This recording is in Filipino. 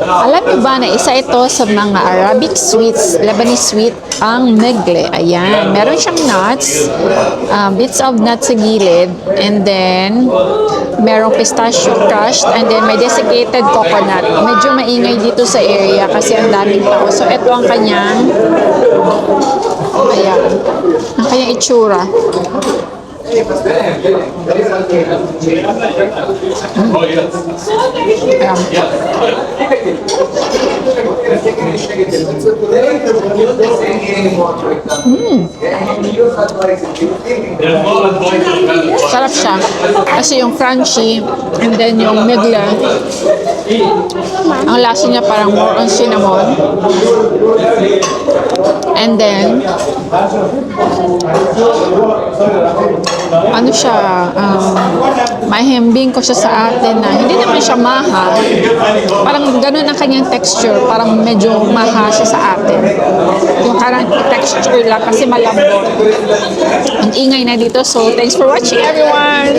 Alam niyo ba na isa ito sa mga Arabic sweets, Lebanese sweet, ang megle. Ayan. Meron siyang nuts, bits of nuts sa gilid, and then merong pistachio crushed, and then may desiccated coconut. Medyo maingay dito sa area kasi ang daming tao. So, ito ang kanyang, ayan, ang kanyang itsura. Sarap siya. Kasi yung crunchy and then yung migla, ang lasa niya parang more on cinnamon. And then, ano siya, mahimbing ko siya sa atin na hindi naman siya maha. Parang ganun ang kanyang texture. Parang medyo maha siya sa atin. Yung karang texture lang kasi malambot. Ang ingay na dito. So, thanks for watching everyone!